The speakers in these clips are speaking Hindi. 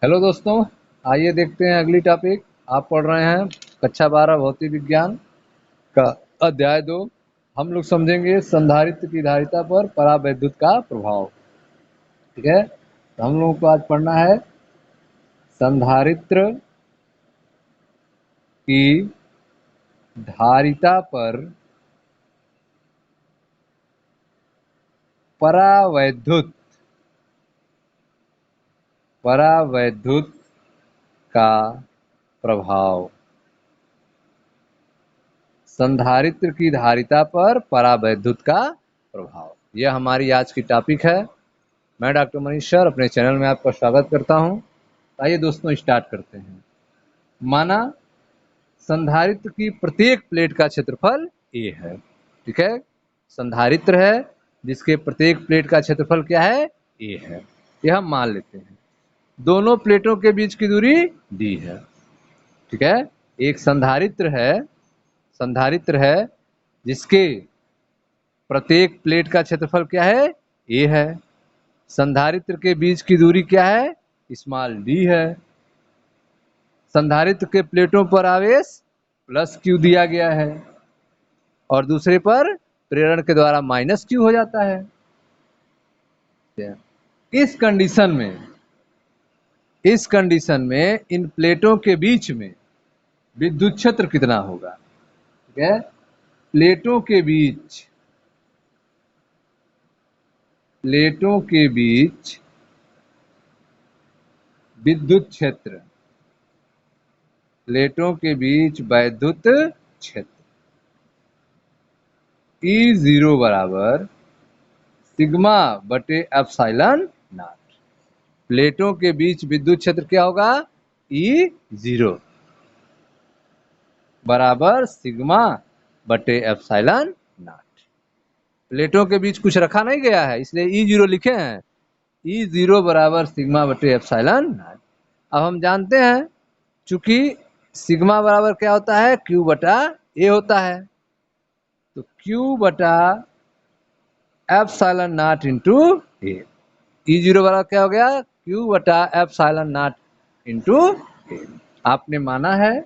हेलो दोस्तों, आइए देखते हैं अगली टॉपिक। आप पढ़ रहे हैं कक्षा 12 भौतिक विज्ञान का अध्याय 2। हम लोग समझेंगे संधारित्र की धारिता पर परावैद्युत का प्रभाव। ठीक है, तो हम लोगों को आज पढ़ना है संधारित्र की धारिता पर परावैद्युत का प्रभाव। संधारित्र की धारिता पर परावैद्युत का प्रभाव, यह हमारी आज की टॉपिक है। मैं डॉक्टर मनीष सर अपने चैनल में आपका स्वागत करता हूं। आइए दोस्तों स्टार्ट करते हैं। माना संधारित्र की प्रत्येक प्लेट का क्षेत्रफल A है। ठीक है, संधारित्र है जिसके प्रत्येक प्लेट का क्षेत्रफल क्या है, A है। यह हम मान लेते हैं। दोनों प्लेटों के बीच की दूरी D है। ठीक है, एक संधारित्र है जिसके प्रत्येक प्लेट का क्षेत्रफल क्या है, A है। संधारित्र के बीच की दूरी क्या है, स्मॉल d है। संधारित्र के प्लेटों पर आवेश +q दिया गया है और दूसरे पर प्रेरण के द्वारा -q हो जाता है। इस कंडीशन में इन प्लेटों के बीच में विद्युत क्षेत्र कितना होगा। ठीक है, प्लेटों के बीच विद्युत क्षेत्र, प्लेटों के बीच वैद्युत क्षेत्र E0 बराबर सिग्मा बटे एप्सिलॉन नॉट। प्लेटों के बीच विद्युत क्षेत्र क्या होगा, E0 बराबर सिग्मा बटे एप्सिलॉन नॉट। प्लेटों के बीच कुछ रखा नहीं गया है इसलिए E0 लिखे हैं। E0 बराबर सिग्मा बटे एप्सिलॉन नॉट। अब हम जानते हैं चूंकि सिग्मा बराबर क्या होता है, Q बटा A होता है, तो Q बटा epsilon not into A। E0 बराबर क्या हो गया, Q बटा एप्सिलॉन नॉट इंटू A। आपने माना है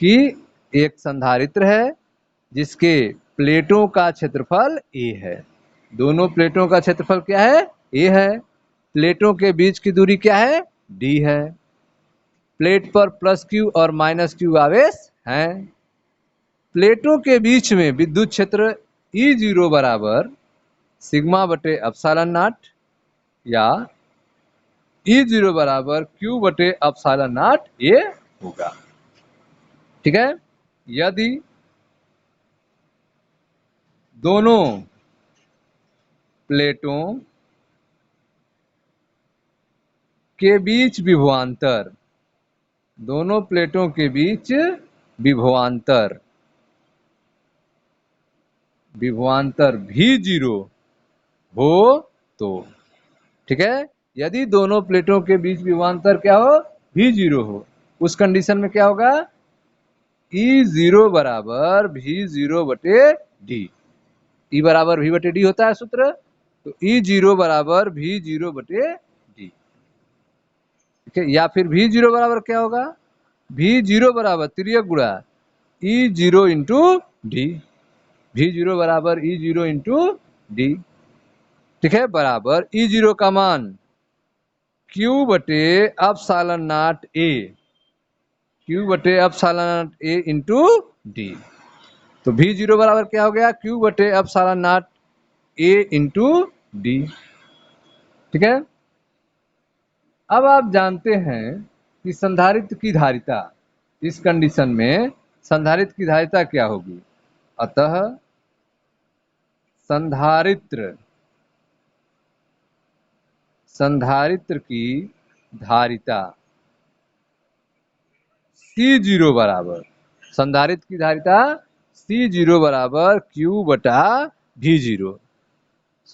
कि एक संधारित्र है जिसके प्लेटों का क्षेत्रफल A है। दोनों प्लेटों का क्षेत्रफल क्या है, A है। प्लेटों के बीच की दूरी क्या है, D है। प्लेट पर +q और -q आवेश हैं। प्लेटों के बीच में विद्युत क्षेत्र E0 बराबर सिग्मा बटे एप्सिलॉन नॉट या E0 बराबर Q बटे एप्सिलॉन नॉट A होगा। ठीक है, यदि दोनों प्लेटों के बीच विभवांतर V0 हो तो, ठीक है, यदि दोनों प्लेटों के बीच विभवांतर क्या हो, V0 हो, उस कंडीशन में क्या होगा, E0 बराबर V0 बटे D। E बराबर V बटे D होता है सूत्र, तो E0 बराबर V0 बटे D। ठीक है, या फिर V0 बराबर क्या होगा, V0 बराबर तिर्यक गुणा E0 इंटू D। V0 बराबर E0 इंटू D। ठीक है, बराबर E0 का मान Q बटे एप्सिलॉन नॉट A, Q बटे epsilon not A into D। तो V0 बराबर क्या हो गया, Q बटे epsilon not A into D। ठीक है, अब आप जानते हैं कि संधारित्र की धारिता, इस कंडीशन में संधारित्र की धारिता क्या होगी। अतः संधारित्र की धारिता C0 बराबर, संधारित्र की धारिता C0 बराबर Q बटा V0।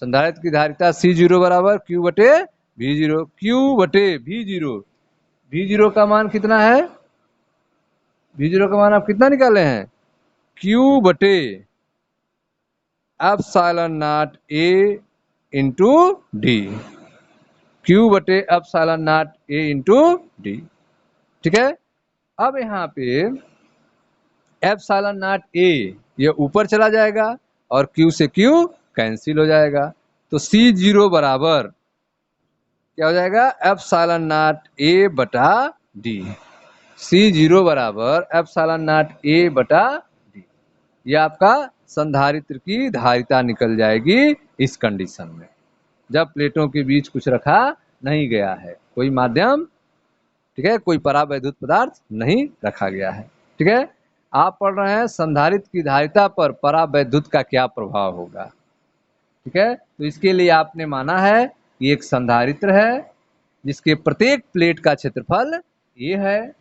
संधारित्र की धारिता C0 बराबर Q बटे V0। Q बटे V0, V0 का मान कितना है, V0 का मान आप कितना निकाले हैं, Q बटे epsilon not A into D। Q बटे epsilon not A into D. ठीक है, अब यहाँ पे एप्सिलॉन नॉट A ये ऊपर चला जाएगा और Q से Q कैंसिल हो जाएगा, तो C0 बराबर क्या हो जाएगा, एप्सिलॉन नॉट A बटा डी। C0 बराबर एप्सिलॉन नॉट A बटा डी। ये आपका संधारित्र की धारिता निकल जाएगी इस कंडीशन में, जब प्लेटों के बीच कुछ रखा नहीं गया है, कोई माध्यम, ठीक है, कोई परावैद्युत पदार्थ नहीं रखा गया है। ठीक है, आप पढ़ रहे हैं संधारित्र की धारिता पर परावैद्युत का क्या प्रभाव होगा। ठीक है, तो इसके लिए आपने माना है कि एक संधारित्र है जिसके प्रत्येक प्लेट का क्षेत्रफल A है,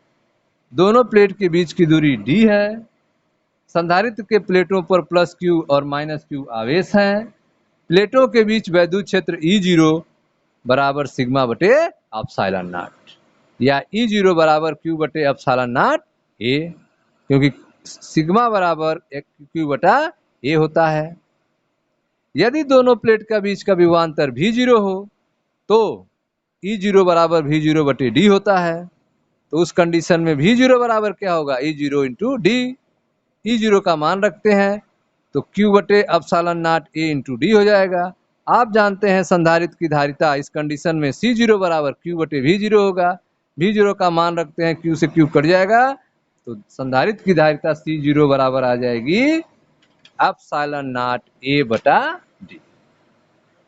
दोनों प्लेट के बीच की दूरी D है, संधारित्र के प्लेटों पर प्लस Q और माइनस Q आवेश हैं, प्लेटों के बीच वैद्युत क्षेत्र E0 बराबर सिग्मा बटे एप्सिलॉन नॉट, या E0 बराबर Q बटे एप्सिलॉन नॉट A, क्योंकि सिग्मा बराबर Q बटा A होता है। यदि दोनों प्लेट का बीच का विभवांतर V0 हो तो E0 बराबर V0 बटे D होता है, तो उस कंडीशन में V0 बराबर क्या होगा, E0 इंटू डी। E0 का मान रखते हैं तो Q बटे epsilon not A into D हो जाएगा। आप जानते हैं संधारित्र की धारिता इस कंडीशन में C0 बराबर Q बटे V0 होगा, V0 का मान रखते हैं, Q से Q कट जाएगा, तो संधारित्र की धारिता C0 बराबर आ जाएगी एप्सिलॉन नॉट A बटा डी।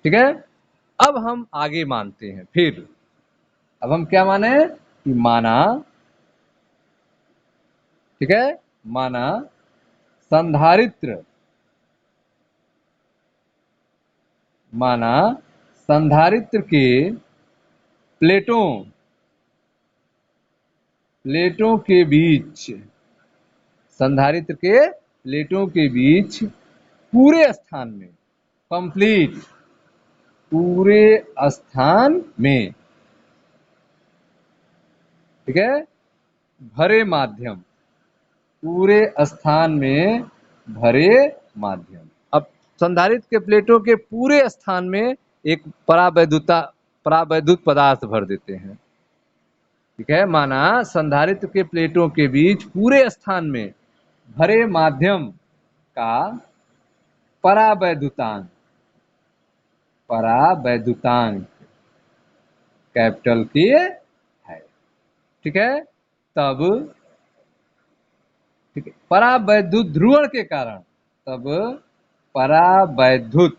ठीक है, अब हम आगे मानते हैं, फिर अब हम क्या माने कि माना, ठीक है, माना संधारित्र, माना संधारित्र के प्लेटों के बीच, संधारित्र के प्लेटों के बीच पूरे स्थान में, कंप्लीट पूरे स्थान में, ठीक है, भरे माध्यम, पूरे स्थान में भरे माध्यम। अब संधारित्र के प्लेटों के पूरे स्थान में एक परावैद्युत पदार्थ भर देते हैं। ठीक है, माना संधारित्र के प्लेटों के बीच पूरे स्थान में भरे माध्यम का परावैद्युतांक कैपिटल के है। ठीक है, तब, ठीक है, परावैद्युत ध्रुवण के कारण, तब परावैद्युत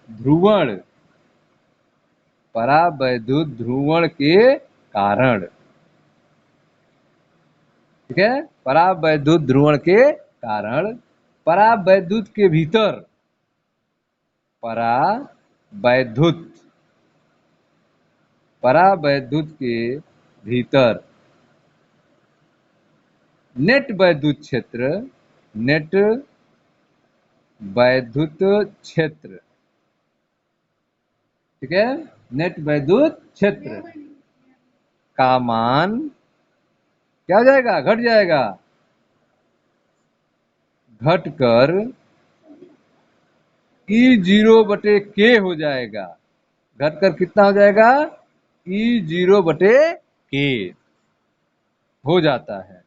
ध्रुवण के कारण, ठीक है, परावैद्युत ध्रुवण के कारण परावैद्युत के भीतर, परावैद्युत के भीतर नेट वैद्युत क्षेत्र, ठीक है, नेट वैद्युत क्षेत्र का मान क्या हो जाएगा, घट जाएगा, घटकर E0 बटे K हो जाएगा, घटकर कितना हो जाएगा, E0 बटे K हो जाता है,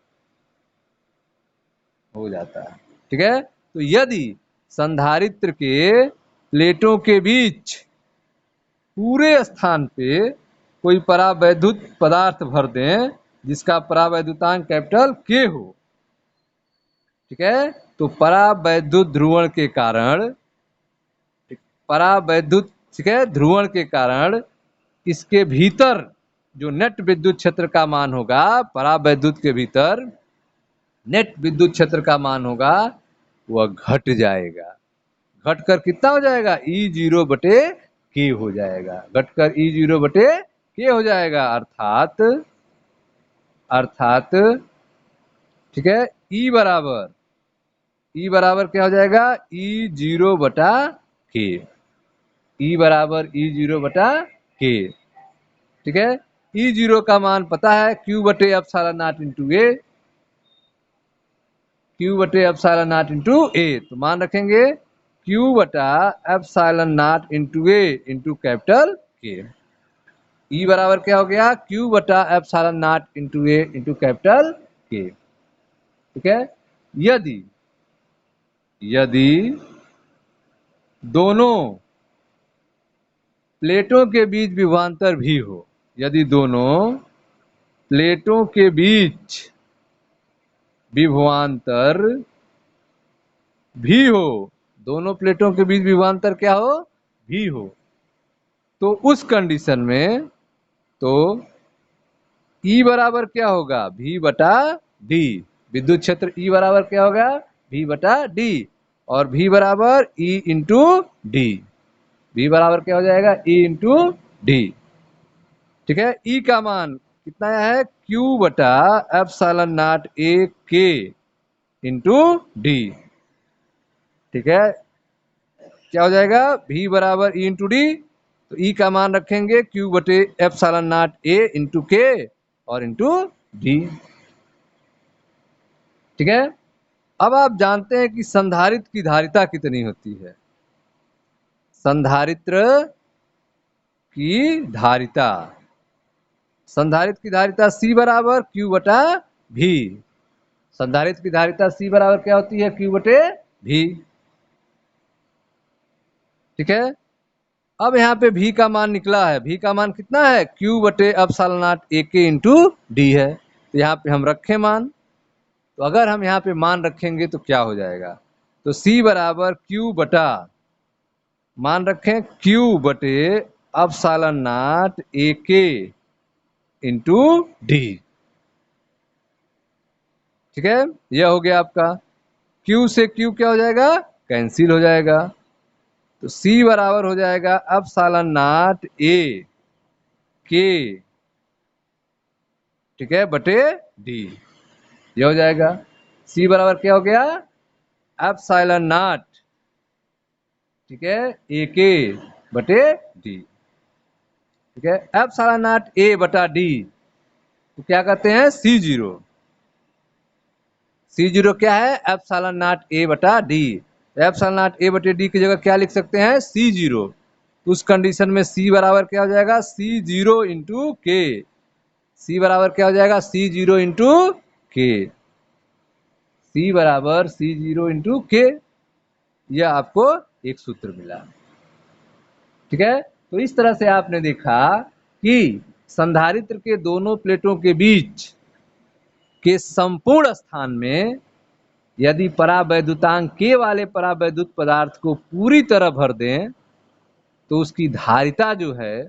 ठीक है। तो यदि संधारित्र के प्लेटों के बीच पूरे स्थान पे कोई परावैद्युत पदार्थ भर दें जिसका परावैद्युतांक कैपिटल K हो, ठीक है, तो परावैद्युत ध्रुवण के कारण, परावैद्युत, ठीक है, ध्रुवण के कारण इसके भीतर जो नेट विद्युत क्षेत्र का मान होगा, परावैद्युत के भीतर नेट विद्युत क्षेत्र का मान होगा, वह घट जाएगा, घटकर कितना हो जाएगा, E0 बटे K हो जाएगा, घटकर E0 बटे K हो जाएगा, अर्थात ठीक है, E बराबर क्या हो जाएगा, E0 बटा K, E बराबर E0 बटा K, ठीक है। E0 का मान पता है, Q बटे epsilon not into A, Q बटे एप्सिलॉन नॉट इंटू A, तो मान रखेंगे Q बटा epsilon not into A into capital के। E बराबर क्या हो गया, Q बटा epsilon not into A into capital के। ठीक है, यदि यदि दोनों प्लेटों के बीच विभवांतर भी हो, यदि दोनों प्लेटों के बीच विभवांतर भी हो, दोनों प्लेटों के बीच विभवांतर क्या हो, भी हो, तो उस कंडीशन में तो E बराबर क्या होगा, V बटा D। विद्युत क्षेत्र E बराबर क्या होगा, V बटा D, और V बराबर E इंटू डी। V बराबर क्या हो जाएगा, E इंटू डी। ठीक है, E का मान कितना है, Q बटा epsilon not A K into D. ठीक है, क्या हो जाएगा, V बराबर E इंटू डी, तो E का मान रखेंगे Q बटे एप्सिलॉन नॉट A इंटू के और इंटू डी। ठीक है, अब आप जानते हैं कि संधारित्र की धारिता कितनी होती है। संधारित्र की धारिता, संधारित्र की धारिता C बराबर Q बटा V। संधारित्र की धारिता C बराबर क्या होती है, Q बटे V। ठीक है, अब यहाँ पे V का मान निकला है, V का मान कितना है, Q बटे epsilon not AK into D है। तो यहाँ पे हम रखें मान, तो अगर हम यहाँ पे मान रखेंगे तो क्या हो जाएगा, तो C बराबर Q बटा, मान रखें Q बटे epsilon not AK into D. ठीक है, यह हो गया आपका, Q से Q क्या हो जाएगा, कैंसिल हो जाएगा, तो C बराबर हो जाएगा एप्सिलॉन नॉट A के, ठीक है, बटे डी। ये हो जाएगा C बराबर क्या हो गया, एप्सिलॉन नॉट, ठीक है, A के बटे डी। ठीक है, एप्सिलॉन नॉट A बटा डी तो क्या कहते हैं, C0। C0 क्या है, एप्सिलॉन नॉट A बटा डी। एप्सिलॉन नॉट A बटे डी की जगह क्या लिख सकते हैं, C0। उस कंडीशन में C बराबर क्या हो जाएगा, C0 इंटू के। C बराबर क्या हो जाएगा, C0 इंटू के। C बराबर C0 इंटू के, यह आपको एक सूत्र मिला। ठीक है, तो इस तरह से आपने देखा कि संधारित्र के दोनों प्लेटों के बीच के संपूर्ण स्थान में यदि परावैद्युतांक K वाले परावैद्युत पदार्थ को पूरी तरह भर दें तो उसकी धारिता जो है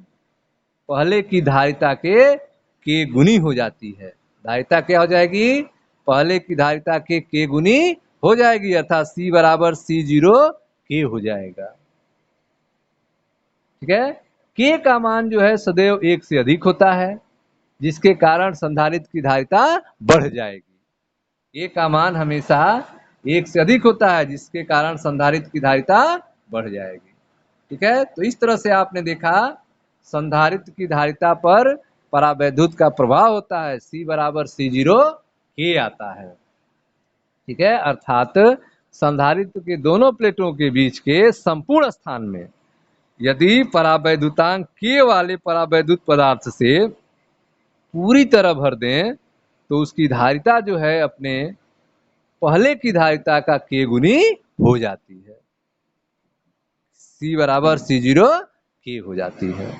पहले की धारिता के K गुनी हो जाती है। धारिता क्या हो जाएगी, पहले की धारिता के K गुनी हो जाएगी, अर्थात C बराबर C0 K हो जाएगा। ठीक है, K का मान जो है सदैव 1 से अधिक होता है, जिसके कारण संधारित्र की धारिता बढ़ जाएगी। K का मान हमेशा 1 से अधिक होता है, जिसके कारण संधारित्र की धारिता बढ़ जाएगी। ठीक है, तो इस तरह से आपने देखा संधारित्र की धारिता पर परावैद्युत का प्रभाव होता है, C बराबर C0 K आता है। ठीक है, अर्थात संधारित्र के दोनों प्लेटों के बीच के संपूर्ण स्थान में यदि परावैद्युतांक K वाले परावैद्युत पदार्थ से पूरी तरह भर दें तो उसकी धारिता जो है अपने पहले की धारिता का K गुनी हो जाती है, C बराबर C0 K हो जाती है।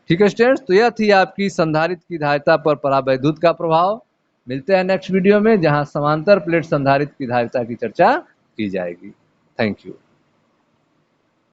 ठीक है स्टूडेंट्स, तो यह थी आपकी संधारित्र की धारिता पर परावैद्युत का प्रभाव। मिलते हैं नेक्स्ट वीडियो में, जहां समांतर प्लेट संधारित्र की धारिता की चर्चा की जाएगी। Thank you.